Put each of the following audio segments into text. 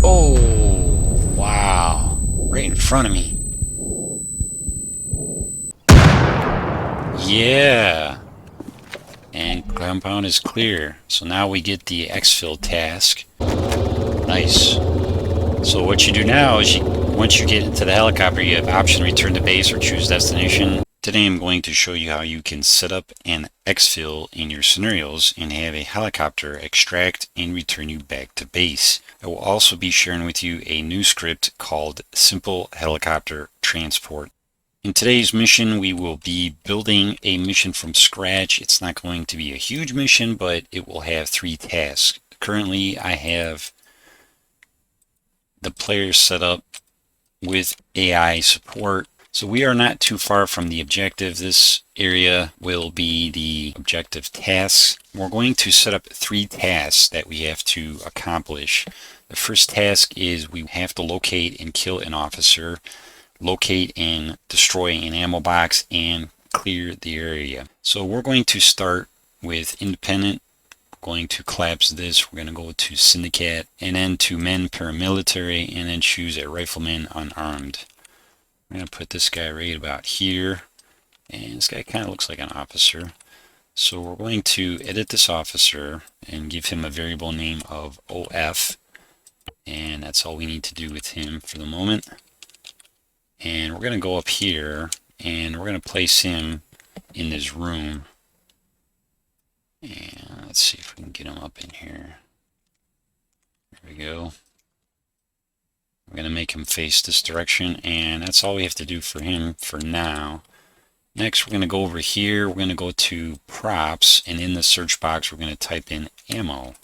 Oh, wow. Right in front of me. Yeah. And compound is clear. So now we get the exfil task. Nice. So what you do now is once you get into the helicopter, you have option return to base or choose destination. Today I'm going to show you how you can set up an exfil in your scenarios and have a helicopter extract and return you back to base. I will also be sharing with you a new script called Simple Helicopter Transport. In today's mission, we will be building a mission from scratch. It's not going to be a huge mission, but it will have 3 tasks. Currently, I have the players set up with AI support. So we are not too far from the objective. This area will be the objective tasks. We're going to set up 3 tasks that we have to accomplish. The first task is we have to locate and kill an officer, locate and destroy an ammo box, and clear the area. So we're going to start with independent. We're going to collapse this. We're going to go to syndicate and then to men paramilitary and then choose a rifleman unarmed. I'm going to put this guy right about here, and this guy kind of looks like an officer. So we're going to edit this officer and give him a variable name of OF, and that's all we need to do with him for the moment. And we're going to go up here and we're going to place him in this room. And let's see if we can get him up in here. There we go. We're going to make him face this direction, and that's all we have to do for him for now. Next, we're going to go over here. We're going to go to props, and in the search box, we're going to type in ammo.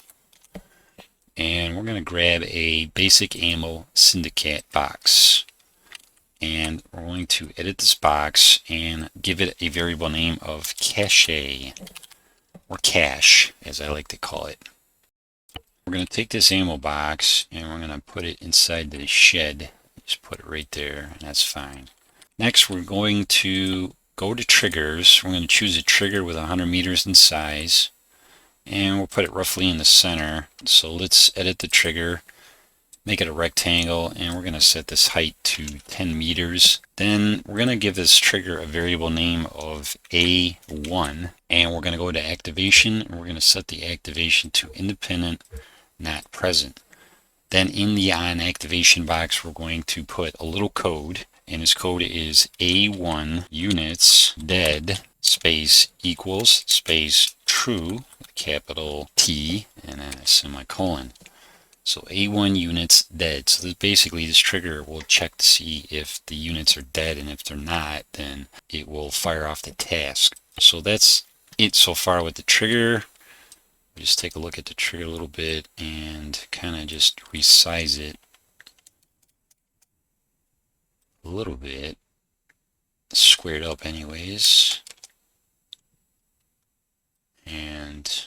And we're going to grab a basic ammo syndicate box. And we're going to edit this box and give it a variable name of cache, or cache as I like to call it. We're going to take this ammo box and we're going to put it inside the shed. Just put it right there, and that's fine. Next, we're going to go to triggers. We're going to choose a trigger with 100 meters in size, and we'll put it roughly in the center. So let's edit the trigger, make it a rectangle, and we're going to set this height to 10 meters. Then we're going to give this trigger a variable name of A1, and we're going to go to activation, and we're going to set the activation to independent, not present. Then in the on activation box, we're going to put a little code, and this code is A1 units dead space equals space true, capital T, and then a semicolon. So A1 units dead. So basically this trigger will check to see if the units are dead, and if they're not, then it will fire off the task. So that's it so far with the trigger. Just take a look at the trigger a little bit and kind of just resize it a little bit. Squared up anyways. And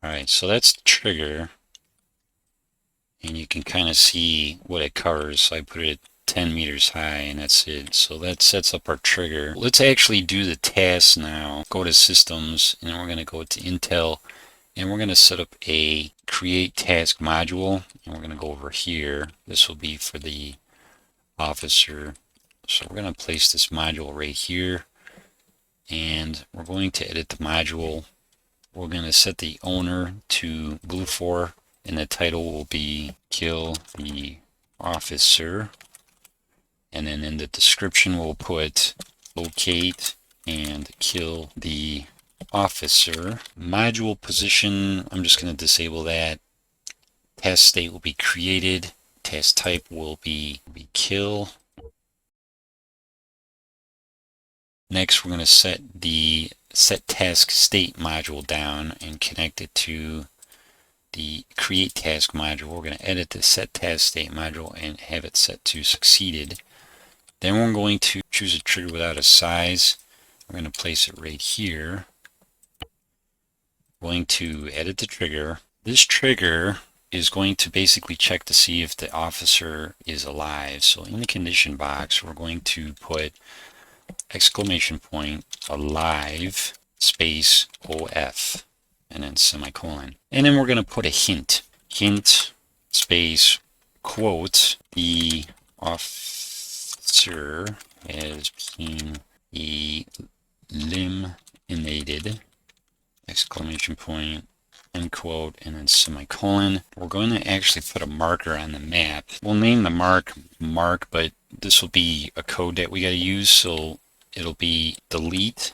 alright, so that's the trigger, and you can kind of see what it covers. So I put it at 10 meters high, and that's it. So that sets up our trigger. Let's actually do the task now. Go to systems, and then we're going to go to Intel, and we're going to set up a create task module, and we're going to go over here. This will be for the officer. So we're going to place this module right here, and we're going to edit the module. We're going to set the owner to blue4, and the title will be kill the officer. And then in the description, we'll put locate and kill the officer. Module position, I'm just going to disable that. Task state will be created. Task type will be kill. Next, we're going to set the set task state module down and connect it to the create task module. We're going to edit the set task state module and have it set to succeeded. Then we're going to choose a trigger without a size. We're going to place it right here. We're going to edit the trigger. This trigger is going to basically check to see if the officer is alive. So in the condition box, we're going to put exclamation point alive space OF and then semicolon. And then we're going to put a hint. hint space quote the officer has been eliminated, exclamation point, end quote, and then semicolon. We're going to actually put a marker on the map. We'll name the mark, but this will be a code that we got to use, so it'll be delete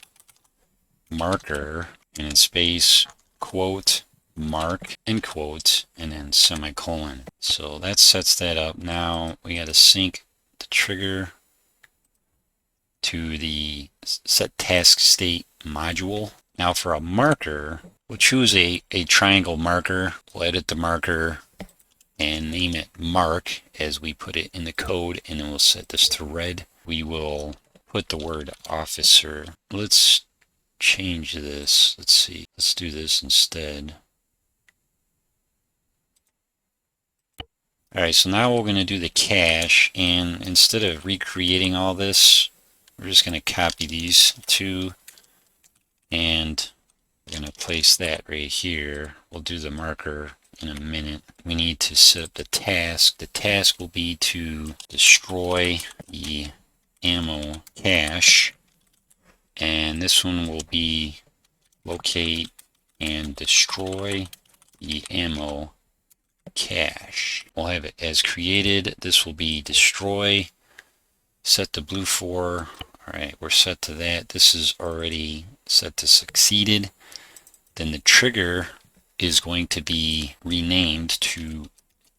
marker and in space quote mark end quote and then semicolon. So that sets that up. Now we got to sync the trigger to the set task state module. Now for a marker, we'll choose a triangle marker. We'll edit the marker and name it mark as we put it in the code, and then we'll set this to red. We will put the word officer. Let's change this. Let's see. Let's do this instead. Alright, so now we're going to do the cache, and instead of recreating all this, we're just going to copy these two, and we're going to place that right here. We'll do the marker in a minute. We need to set up the task. The task will be to destroy the ammo cache, and this one will be locate and destroy the ammo cache. We'll have it as created. This will be destroy. Set the blue for. Alright, we're set to that. This is already set to succeeded. Then the trigger is going to be renamed to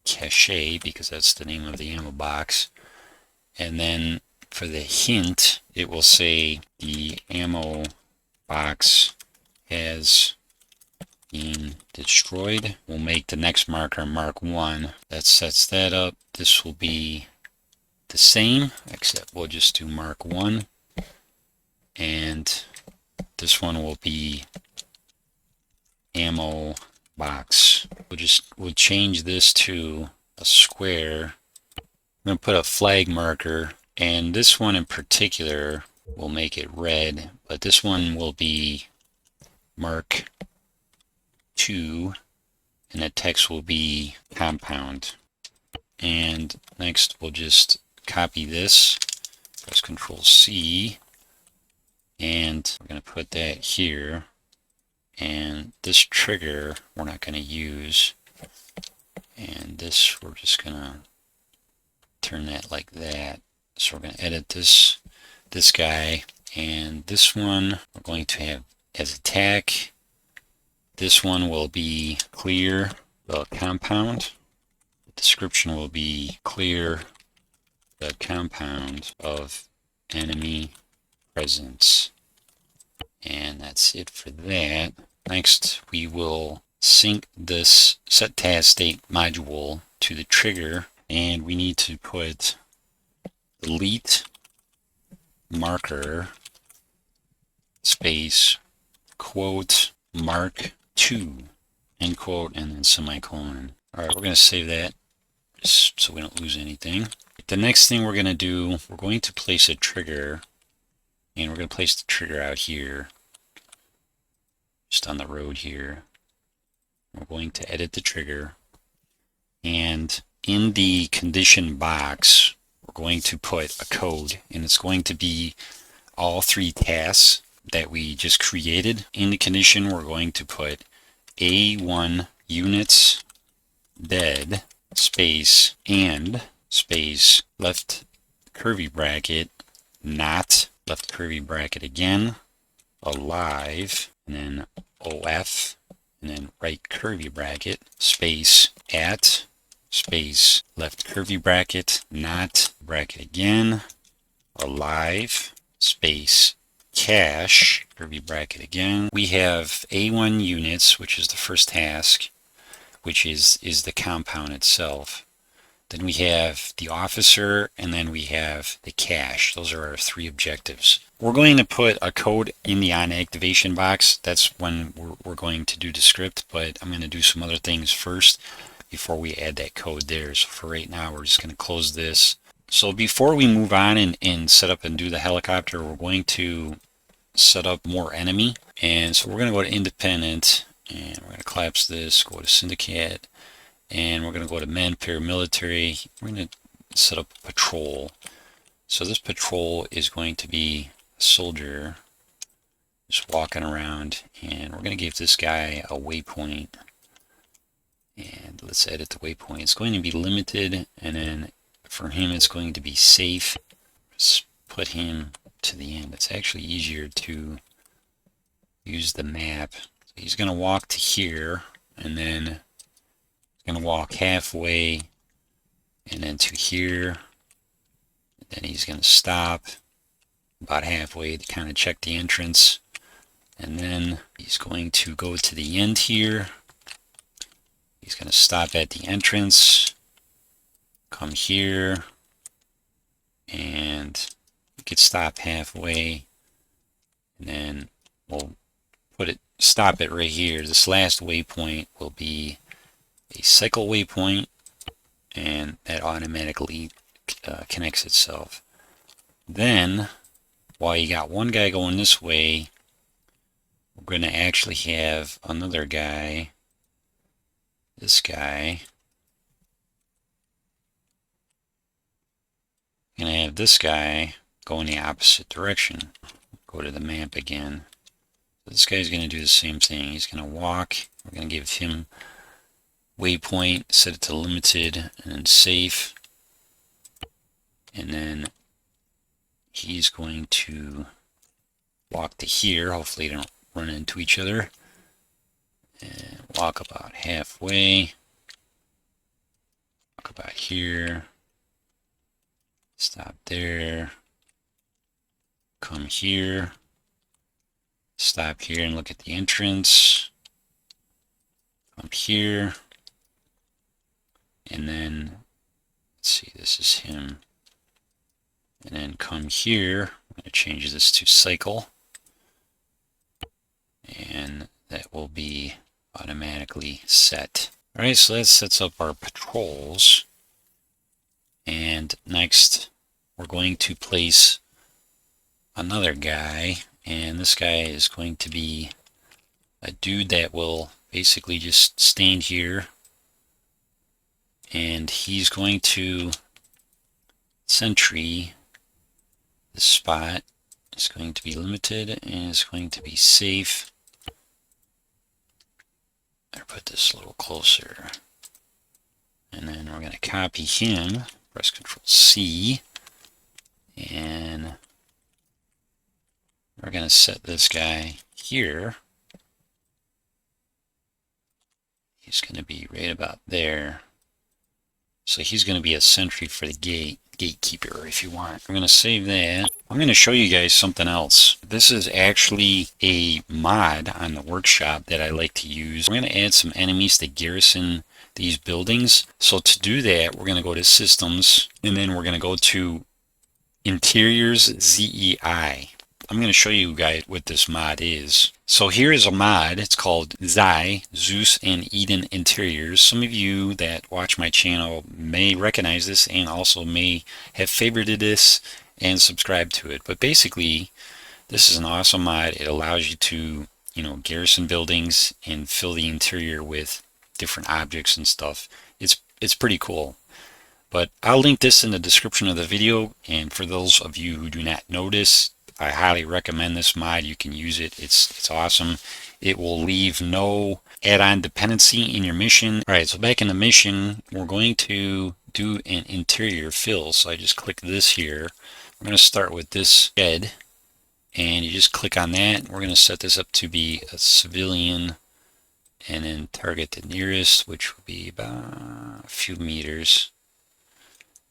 cache because that's the name of the ammo box. And then for the hint, it will say the ammo box has been destroyed. We'll make the next marker mark 1. That sets that up. This will be the same, except we'll just do mark 1. And this one will be ammo box. We'll change this to a square. I'm going to put a flag marker, and this one in particular will make it red, but this one will be mark 2, and the text will be compound. And next we'll just copy this, press Control C, and we're going to put that here. And this trigger we're not going to use, and this we're just going to turn that like that. So we're going to edit this guy, and this one we're going to have as attack. This one will be clear the compound. The description will be clear the compound of enemy presence. And that's it for that. Next, we will sync this set task state module to the trigger, and we need to put delete marker space quote mark 2 end quote and then semicolon. Alright, we're going to save that just so we don't lose anything. The next thing we're going to do, we're going to place a trigger, and we're going to place the trigger out here, just on the road here. We're going to edit the trigger, and in the condition box we're going to put a code, and it's going to be all 3 tasks that we just created. In the condition we're going to put A1 units dead space and space left curvy bracket not left curvy bracket again alive, and then OF, and then right curvy bracket space at space left curvy bracket not bracket again alive space cache curvy bracket again. We have A1 units, which is the first task, which is the compound itself. Then we have the officer, and then we have the cache. Those are our 3 objectives. We're going to put a code in the on activation box. That's when we're going to do the script, but I'm going to do some other things first before we add that code there. So for right now, we're just going to close this. So before we move on and set up and do the helicopter, we're going to set up more enemy. And so we're going to go to independent, and we're going to collapse this, go to syndicate, and we're going to go to man paramilitary. We're going to set up a patrol. So this patrol is going to be a soldier just walking around, and we're going to give this guy a waypoint. And let's edit the waypoint. It's going to be limited, and then for him it's going to be safe. Let's put him to the end. It's actually easier to use the map. So he's going to walk to here, and then he's going to walk halfway, and then to here. And then he's going to stop about halfway to kind of check the entrance. And then he's going to go to the end here. He's going to stop at the entrance, come here, and we could stop halfway, and then we'll stop it right here. This last waypoint will be a cycle waypoint, and that automatically connects itself. Then, while you got one guy going this way, we're going to actually have another guy. This guy. I'm going to have this guy go in the opposite direction. Go to the map again. So this guy's going to do the same thing. He's going to walk. We're going to give him waypoint, set it to limited, and then safe. And then he's going to walk to here. Hopefully they don't run into each other. And walk about halfway. Walk about here. Stop there. Come here. Stop here and look at the entrance. Come here. And then, let's see, this is him. And then come here. I'm going to change this to cycle. And that will be automatically set. Alright, so that sets up our patrols. And next, we're going to place another guy. And this guy is going to be a dude that will basically just stand here. And he's going to sentry this spot. It's going to be limited and it's going to be safe. Better put this a little closer. And then we're going to copy him. Press Control C. And we're going to set this guy here. He's going to be right about there. So he's going to be a sentry for the gatekeeper if you want. I'm going to save that. I'm going to show you guys something else. This is actually a mod on the workshop that I like to use. We're going to add some enemies to garrison these buildings. So to do that, we're going to go to Systems, and then we're going to go to Interiors ZEI. I'm going to show you guys what this mod is. So here is a mod. It's called Zeus and Eden Interiors. Some of you that watch my channel may recognize this and also may have favorited this and subscribed to it. But basically, this is an awesome mod. It allows you to, garrison buildings and fill the interior with different objects and stuff. It's pretty cool. But I'll link this in the description of the video, and for those of you who do not know this, I highly recommend this mod. You can use it. It's awesome. It will leave no add-on dependency in your mission. Alright, so back in the mission, we're going to do an interior fill. So I just click this here. We're going to start with this shed, and you just click on that. We're going to set this up to be a civilian, and then target the nearest, which will be about a few meters.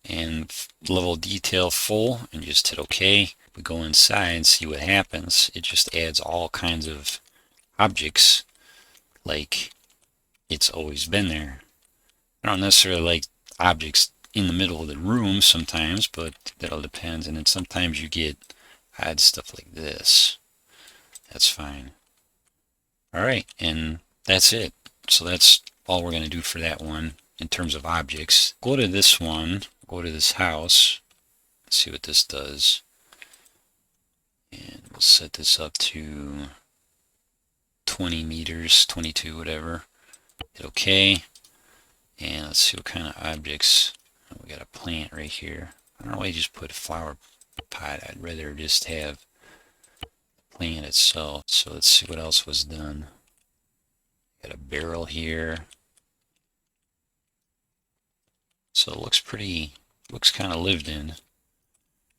And level detail full, and just hit OK. We go inside and see what happens. It just adds all kinds of objects like it's always been there. I don't necessarily like objects in the middle of the room sometimes, but that all depends. And then sometimes you get odd stuff like this. That's fine. Alright, and that's it. So that's all we're going to do for that one in terms of objects. Go to this one. Go to this house. Let's see what this does. And we'll set this up to 20 meters, 22, whatever. Hit OK. And let's see what kind of objects. We got a plant right here. I don't know why you just put a flower pot. I'd rather just have the plant itself. So let's see what else was done. Got a barrel here. So it looks pretty, looks kind of lived in.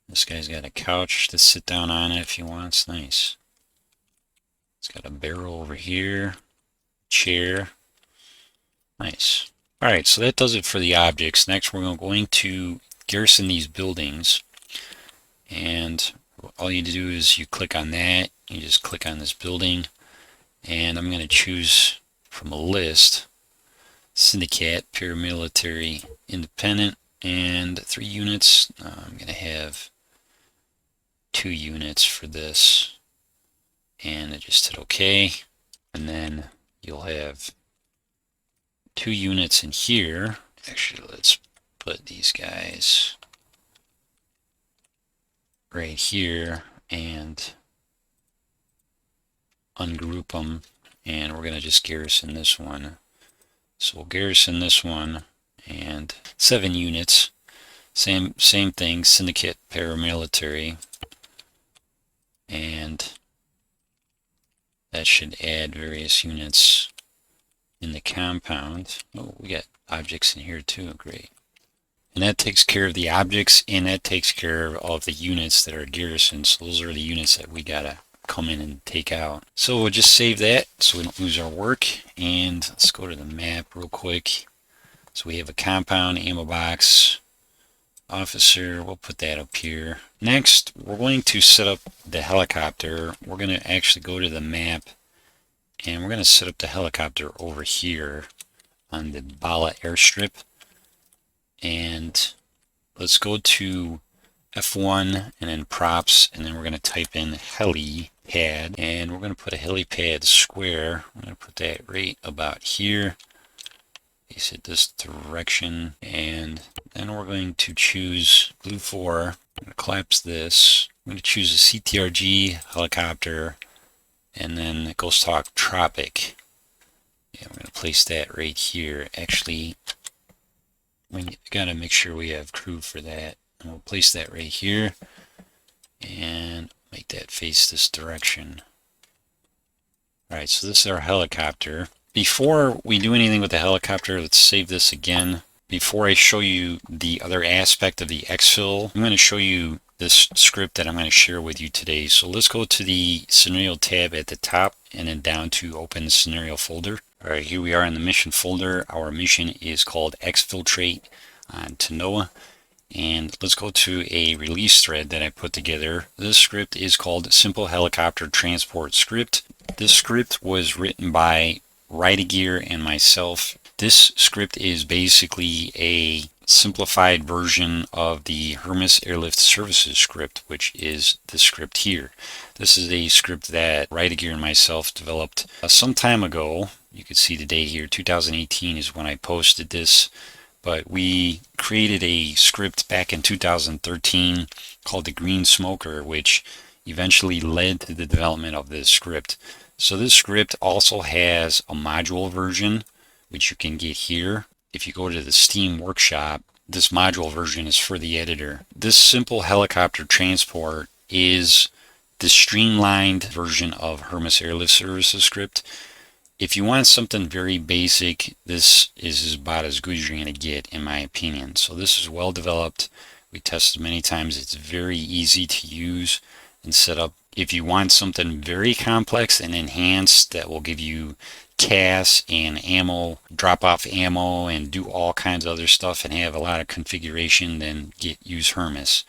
This guy's got a couch to sit down on if he wants. Nice. It's got a barrel over here. Chair. Nice. Alright, so that does it for the objects. Next we're going to garrison these buildings. And all you do is you click on that. You just click on this building. And I'm going to choose from a list. Syndicate, paramilitary, independent, and 3 units. I'm going to have 2 units for this. And I just hit OK. And then you'll have 2 units in here. Actually, let's put these guys right here and ungroup them. And we're going to just garrison this one. So we'll garrison this one and 7 units. Same thing, syndicate, paramilitary. And that should add various units in the compound. Oh, we got objects in here too, great. And that takes care of the objects, and that takes care of the units that are garrisoned. So those are the units that we gotta come in and take out. So we'll just save that so we don't lose our work. And let's go to the map real quick. So we have a compound, Ammobox, officer, we'll put that up here. Next, we're going to set up the helicopter. We're going to actually go to the map and we're going to set up the helicopter over here on the Bala airstrip. And let's go to F1 and then props, and then we're going to type in helipad, and we're going to put a helipad square. I'm going to put that right about here. Face it this direction, and then we're going to choose blue 4. I'm going to collapse this. I'm going to choose a CTRG helicopter, and then Ghost Hawk Tropic. And we're going to place that right here. Actually, we got to make sure we have crew for that. And we'll place that right here and make that face this direction. Alright, so this is our helicopter. Before we do anything with the helicopter, let's save this again. Before I show you the other aspect of the exfil, I'm going to show you this script that I'm going to share with you today. So let's go to the scenario tab at the top and then down to open the scenario folder. Alright, here we are in the mission folder. Our mission is called Exfiltrate on Tanoa. And let's go to a release thread that I put together. This script is called Simple Helicopter Transport Script. This script was written by Rydegear and myself. This script is basically a simplified version of the Hermes Airlift Services script, which is the script here. This is a script that Rydegear and myself developed some time ago. You can see the day here, 2018 is when I posted this. But we created a script back in 2013 called the Green Smoker, which eventually led to the development of this script. So this script also has a module version, which you can get here. If you go to the Steam Workshop, this module version is for the editor. This simple helicopter transport is the streamlined version of Hermes Airlift Services script. If you want something very basic, this is about as good as you're going to get, in my opinion. So this is well developed. We tested many times. It's very easy to use and set up. If you want something very complex and enhanced that will give you CAS and ammo, drop off ammo, and do all kinds of other stuff and have a lot of configuration, then use Hermes.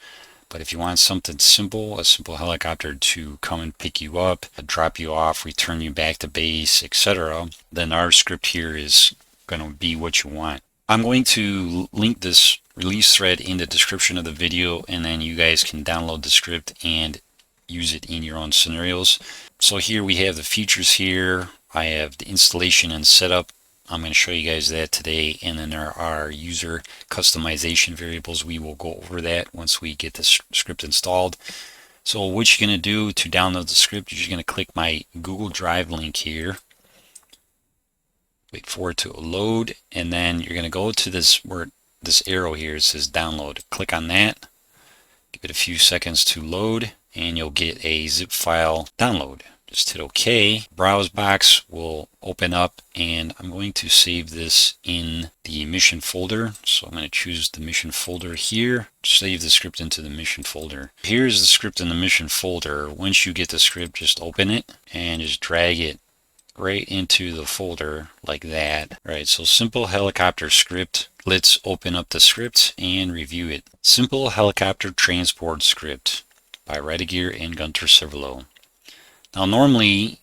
But if you want something simple, a simple helicopter to come and pick you up, drop you off, return you back to base, etc., then our script here is going to be what you want. I'm going to link this release thread in the description of the video, and then you guys can download the script and use it in your own scenarios. So here we have the features here. I have the installation and setup. I'm going to show you guys that today, and then there are user customization variables. We will go over that once we get the script installed. So what you're going to do to download the script, you're just going to click my Google Drive link here. Wait for it to load, and then you're going to go to this where this arrow here says download. Click on that, give it a few seconds to load, and you'll get a zip file download. Just hit OK. Browse box will open up, and I'm going to save this in the mission folder. So I'm going to choose the mission folder here, save the script into the mission folder. Here's the script in the mission folder. Once you get the script, just open it and just drag it right into the folder like that. All right, so simple helicopter script. Let's open up the script and review it. Simple helicopter transport script by Redigear and Gunter Cervelo. Now normally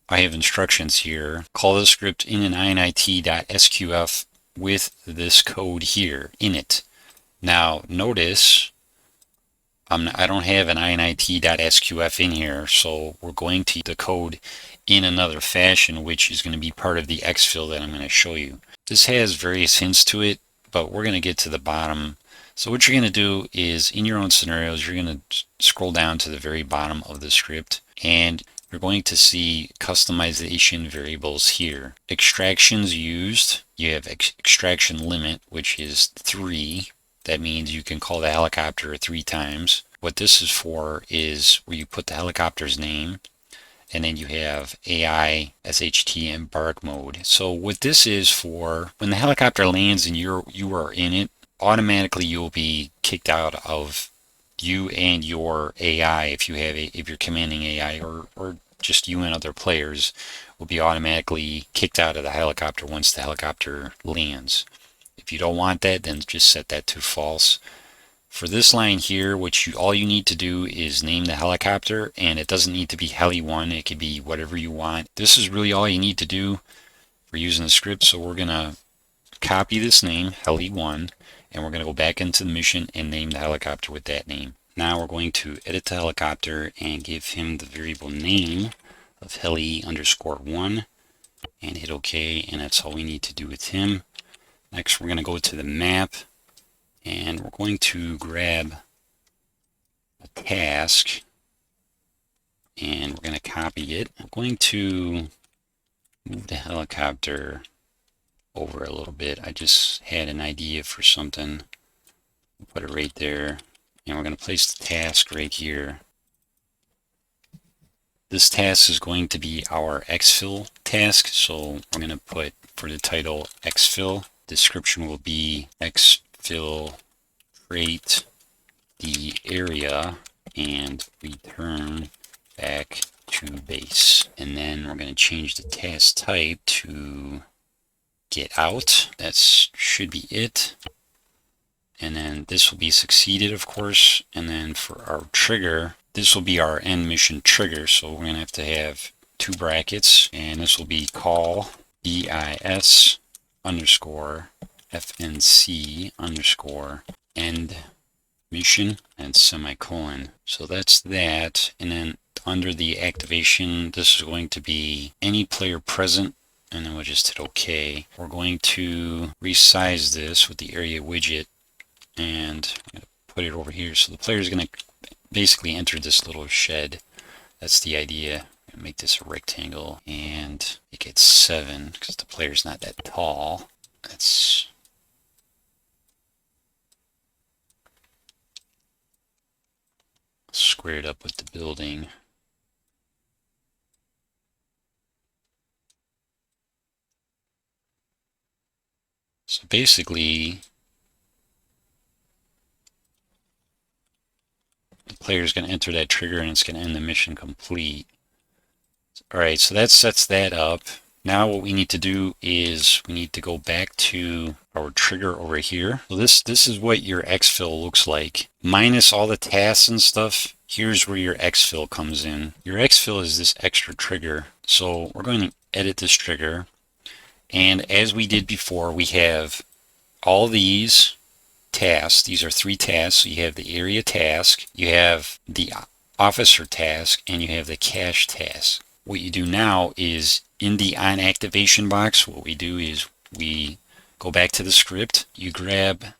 I have instructions here. Call the script in an init.sqf with this code here in it. Now notice I don't have an init.sqf in here, so we're going to use the code in another fashion, which is going to be part of the exfil that I'm going to show you. This has various hints to it, but we're going to get to the bottom. So what you're going to do is, in your own scenarios, you're going to scroll down to the very bottom of the script, and you're going to see customization variables here. Extractions used, you have extraction limit, which is 3. That means you can call the helicopter 3 times. What this is for is where you put the helicopter's name, and then you have AI, SHT, and bark mode. So what this is for, when the helicopter lands and you are in it, automatically you'll be kicked out of, you and your AI, if you're commanding AI, or just you and other players will be automatically kicked out of the helicopter once the helicopter lands. If you don't want that, then just set that to false. For this line here, all you need to do is name the helicopter, and it doesn't need to be Heli1. It could be whatever you want. This is really all you need to do for using the script. So we're going to copy this name, Heli1, and we're going to go back into the mission and name the helicopter with that name. Now we're going to edit the helicopter and give him the variable name of Heli_1 and hit OK, and that's all we need to do with him. Next, we're going to go to the map, and we're going to grab a task, and we're going to copy it. We're going to move the helicopter over a little bit. I just had an idea for something. Put it right there, and we're going to place the task right here. This task is going to be our exfil task, so we're going to put for the title exfil. Description will be exfil create the area and return back to base. And then we're going to change the task type to get out. That should be it. And then this will be succeeded, of course. And then for our trigger, this will be our end mission trigger. So we're going to have 2 brackets, and this will be call BIS _ FNC _ end mission and semicolon. So that's that. And then under the activation, this is going to be any player present, and then we'll just hit OK. We're going to resize this with the area widget, and I'm going to put it over here. So the player is going to basically enter this little shed. That's the idea. Make this a rectangle and make it 7 because the player's not that tall. Let's square it up with the building. So basically, the player is going to enter that trigger and it's going to end the mission complete. Alright, so that sets that up. Now what we need to do is we need to go back to our trigger over here. So this is what your exfil looks like. Minus all the tasks and stuff, here's where your exfil comes in. Your exfil is this extra trigger. So we're going to edit this trigger. And as we did before, we have all these tasks. These are 3 tasks. So you have the area task, you have the officer task, and you have the cache task. What you do now is in the on activation box, what we do is we go back to the script, you grab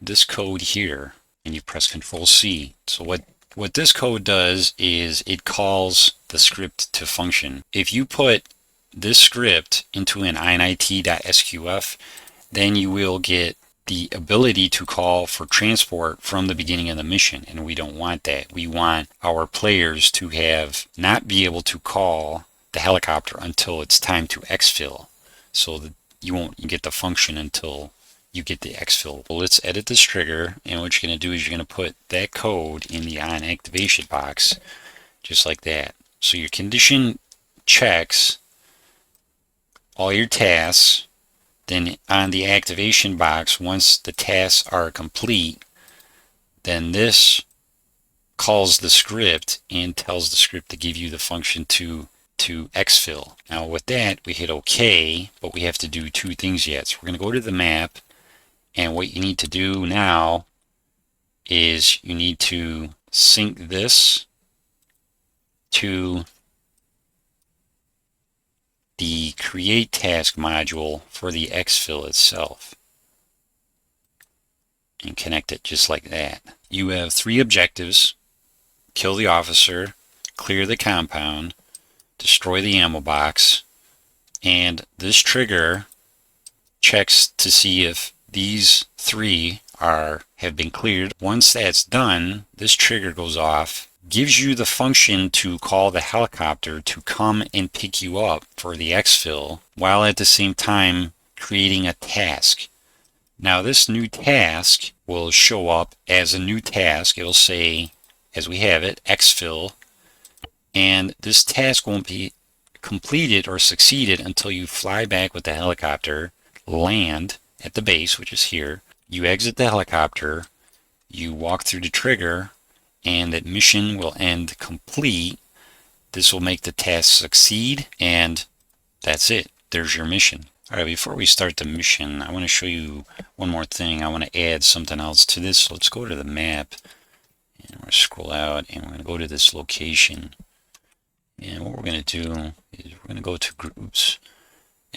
this code here and you press Control-C. So what this code does is it calls the script to function. If you put this script into an init.sqf, then you will get the ability to call for transport from the beginning of the mission, and we don't want that. We want our players to not be able to call the helicopter until it's time to exfil, so that you won't get the function until you get the exfil. Well, let's edit this trigger, and what you're going to do is you're going to put that code in the on activation box, just like that. So your condition checks all your tasks. Then on the activation box, once the tasks are complete, then this calls the script and tells the script to give you the function to exfil. Now with that, we hit OK, but we have to do two things yet. So we're going to go to the map, and what you need to do now is you need to sync this to the create task module for the exfil itself and connect it just like that. You have 3 objectives: kill the officer, clear the compound, destroy the ammo box, and this trigger checks to see if these 3 have been cleared. Once that's done, this trigger goes off, gives you the function to call the helicopter to come and pick you up for the exfil, while at the same time creating a task. Now this new task will show up as a new task. It'll say, as we have it, exfil, and this task won't be completed or succeeded until you fly back with the helicopter, land at the base, which is here. You exit the helicopter, you walk through the trigger, and that mission will end complete. This will make the task succeed, and that's it. There's your mission. Alright, before we start the mission, I want to show you one more thing. I want to add something else to this. So let's go to the map, and we're going to scroll out, and we're going to go to this location. And what we're going to do is we're going to go to groups,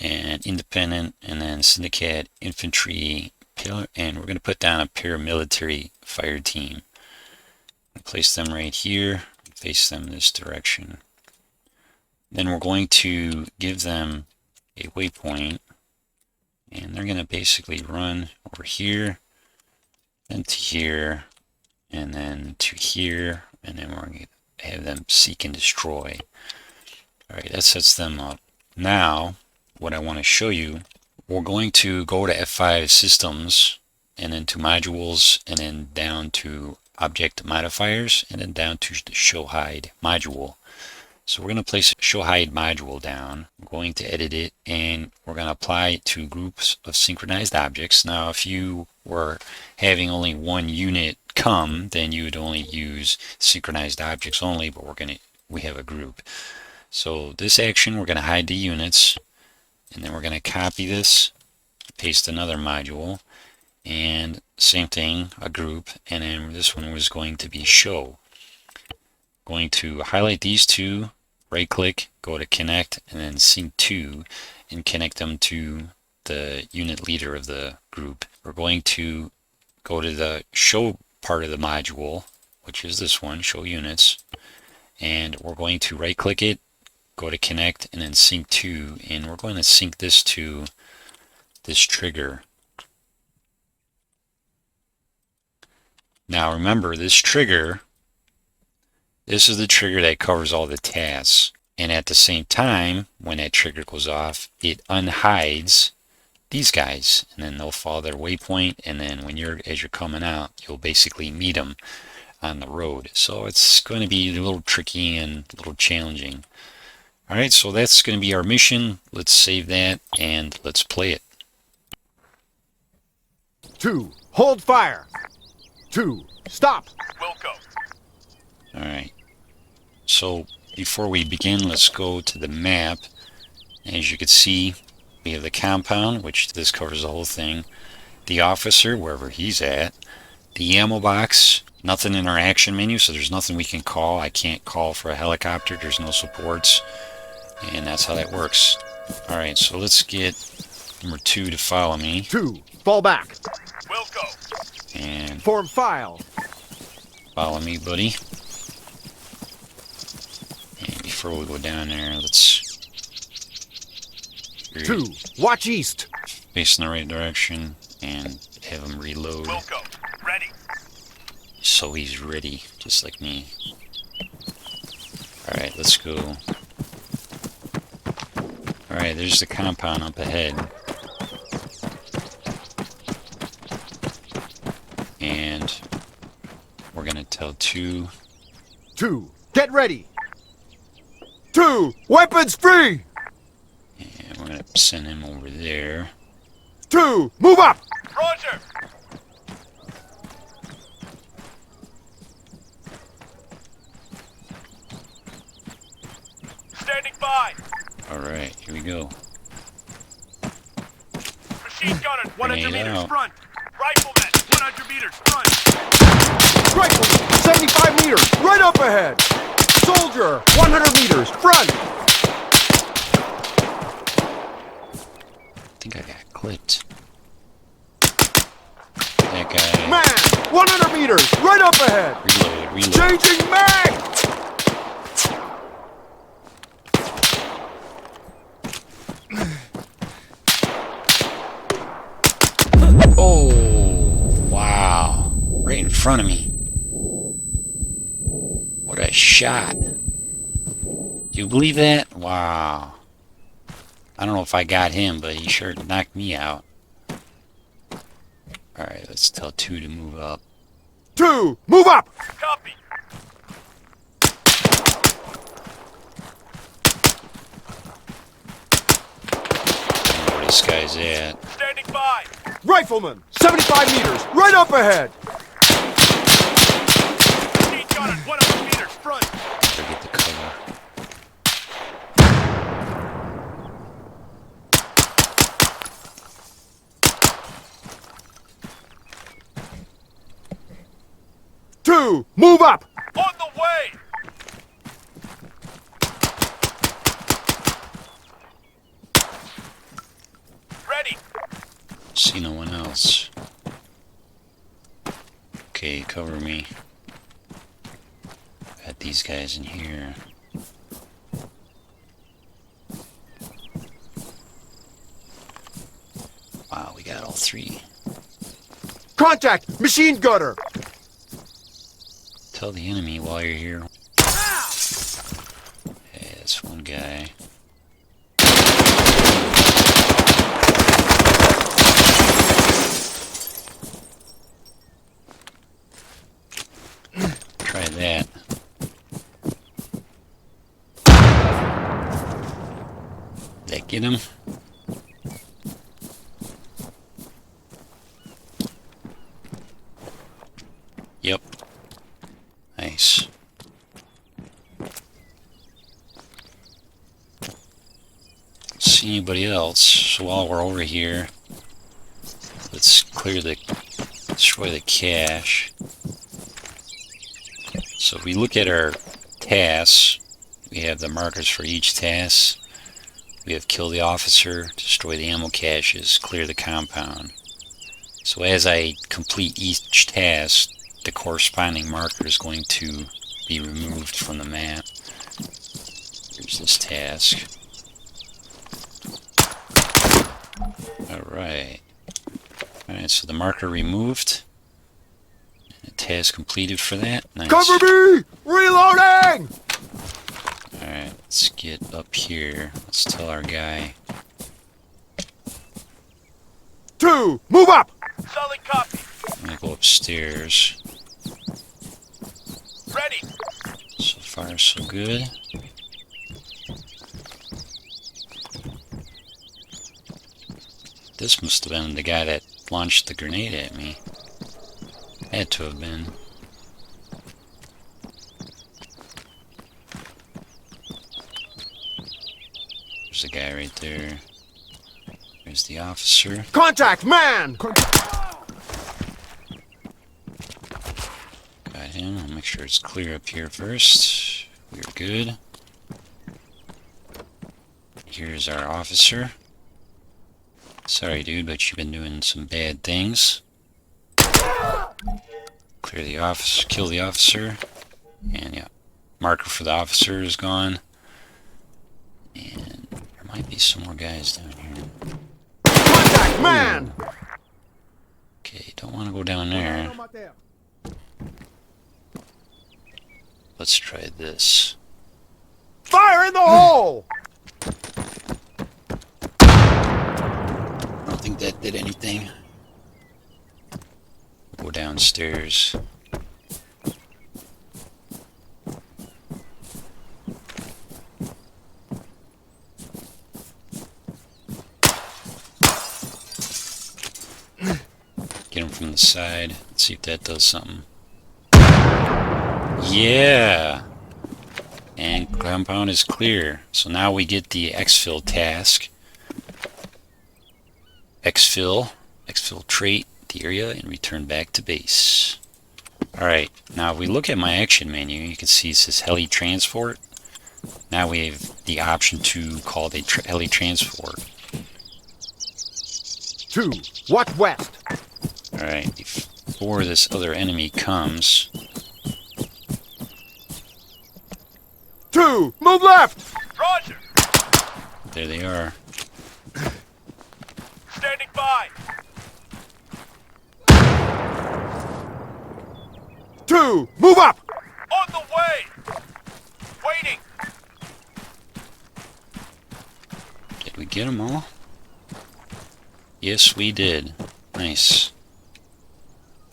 and independent, and then syndicate, infantry, and we're going to put down a paramilitary fire team. Place them right here, face them this direction. Then we're going to give them a waypoint, and they're going to basically run over here, then to here, and then to here, and then we're going to have them seek and destroy. Alright, that sets them up. Now, what I want to show you, we're going to go to F5 Systems, and then to Modules, and then down to Object Modifiers, and then down to the Show Hide module. So we're going to place a Show Hide module down. I'm going to edit it, and we're going to apply it to groups of synchronized objects. Now, if you were having only one unit come, then you would only use synchronized objects only, but we have a group. So this action, we're going to hide the units, and then we're going to copy this, paste another module, and same thing, a group, and then this one was going to be show. Going to highlight these 2, right click, go to connect, and then sync to, and connect them to the unit leader of the group. We're going to go to the show part of the module, which is this one, show units, and we're going to right click it, go to connect, and then sync to, and we're going to sync this to this trigger. Now remember, this trigger, this is the trigger that covers all the tasks, and at the same time, when that trigger goes off, it unhides these guys, and then they'll follow their waypoint, and then as you're coming out, you'll basically meet them on the road. So it's going to be a little tricky and a little challenging. Alright, so that's going to be our mission. Let's save that and let's play it. 2, hold fire. 2, stop. Will go. Alright, so before we begin, let's go to the map. As you can see, we have the compound, which this covers the whole thing, the officer, wherever he's at, the ammo box, nothing in our action menu, so there's nothing we can call. I can't call for a helicopter, there's no supports, and that's how that works. Alright, so let's get number 2 to follow me. 2, fall back. Will go. And Form file. follow me, buddy. And before we go down there, let's 2, watch east. Facing the right direction and have him reload. We'll go. Ready. So he's ready, just like me. Alright, let's go. Alright, there's the compound up ahead. And we're gonna tell 2. 2, get ready. 2, weapons free. And we're gonna send him over there. 2, move up. Roger. Standing by. Alright, here we go. Machine gunner, 100 Grenade meters out. front. Rifleman, 100 meters front. Rifleman, 75 meters, right up ahead. Soldier, 100 meters, front. I think I got clipped. That guy. Man, 100 meters, right up ahead. Reload. Changing mag. Oh, wow. Right in front of me. What a shot. Do you believe that? Wow. I don't know if I got him, but he sure knocked me out. Alright, let's tell 2 to move up. 2, move up. Copy. I don't know where this guy's at. Standing by. Rifleman, 75 meters, right up ahead. Machine gunner, 100 meters front. Better get the cover. Two, move up. On the way. Ready. See no one else. Okay, cover me. Got these guys in here. Wow, we got all 3. Contact, machine gunner. Tell the enemy while you're here. Hey, that's one guy. Try that. Did that get him? Yep. Nice. See anybody else? So while we're over here, let's destroy the cache. So if we look at our tasks, we have the markers for each task. We have kill the officer, destroy the ammo caches, clear the compound. So as I complete each task, the corresponding marker is going to be removed from the map. Here's this task. Alright. Alright, so the marker removed. The task completed for that. Nice. Cover me! Reloading! Alright, let's get up here. Let's tell our guy. 2, move up! Solid copy. I'm gonna go upstairs. Ready. So far, so good. This must have been the guy that launched the grenade at me. Had to have been. There's the guy right there. There's the officer. Contact, man! Got him. I'll make sure it's clear up here first. We're good. Here's our officer. Sorry, dude, but you've been doing some bad things. Clear the office, kill the officer. And yeah, marker for the officer is gone. And where am Might be some more guys down here. Contact, man! Okay, don't want to go down there. Let's try this. Fire in the hole! I don't think that did anything. Go downstairs. Get him from the side. Let's see if that does something. Yeah! And compound is clear. So now we get the exfil task. Exfil trait the area and return back to base. Alright, now if we look at my action menu, you can see it says heli transport. Now we have the option to call the heli transport. 2, watch west. Alright, before this other enemy comes, 2, move left! Roger. there they are. Standing by. 2, move up! On the way. Waiting. Did we get them all? Yes, we did. Nice.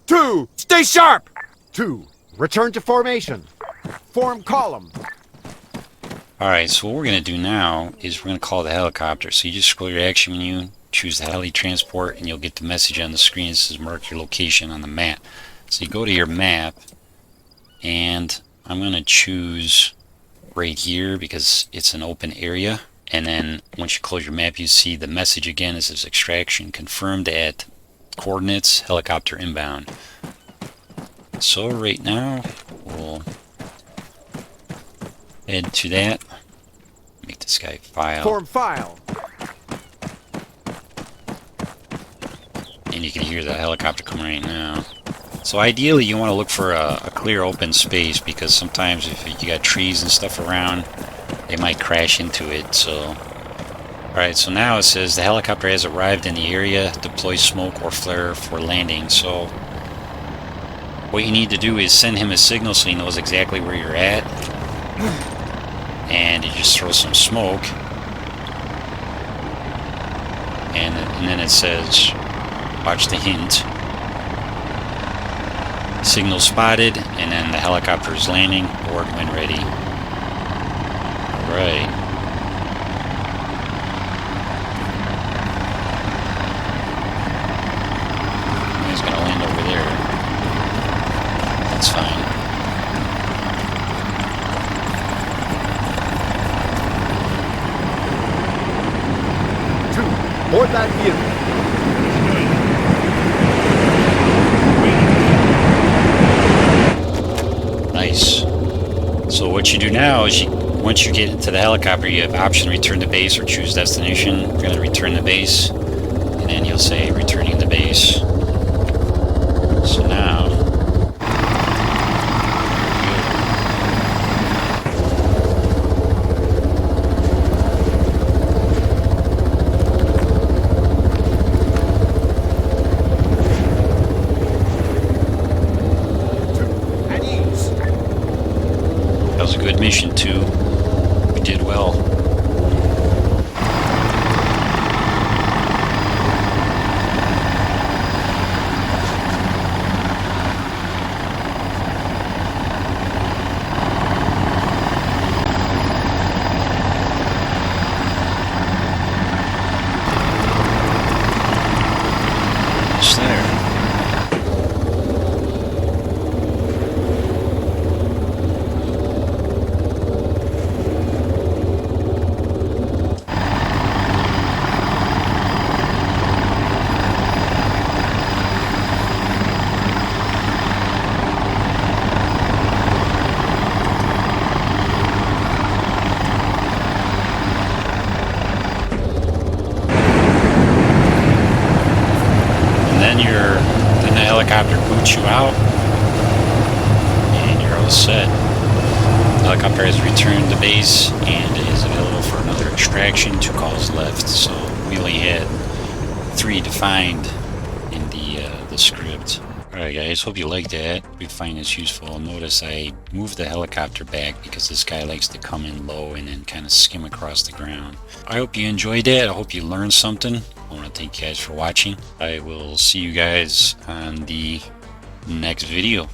2, stay sharp! 2, return to formation. Form column. Alright, so what we're going to do now is we're going to call the helicopter. So you just scroll your action menu, choose the heli transport, and you'll get the message on the screen that says mark your location on the map. So you go to your map, and I'm going to choose right here because it's an open area. And then once you close your map, you see the message again. It says extraction confirmed at coordinates helicopter inbound. So right now we'll head to that. Make this guy file. Form file. And you can hear the helicopter coming right now. So ideally you want to look for a clear open space, because sometimes if you got trees and stuff around, they might crash into it. So alright, so now it says the helicopter has arrived in the area. Deploy smoke or flare for landing. So what you need to do is send him a signal so he knows exactly where you're at. And you just throw some smoke. And then it says, watch the hint. Signal spotted, and then the helicopter is landing. Board when ready. Alright. He's gonna land over there. That's fine. Board that vehicle. Nice. So what you do now is once you get into the helicopter, you have option return to base or choose destination. We're going to return to base, and then you'll say returning to base. So now that was a good mission too. We did well. Almost there. Then the helicopter boots you out, and you're all set. The helicopter has returned to base and is available for another extraction, 2 calls left. So we only had 3 defined in the script. Alright guys, hope you liked that. We find this useful. Notice I moved the helicopter back because this guy likes to come in low and then kind of skim across the ground. I hope you enjoyed that. I hope you learned something. I want to thank you guys for watching. I will see you guys on the next video.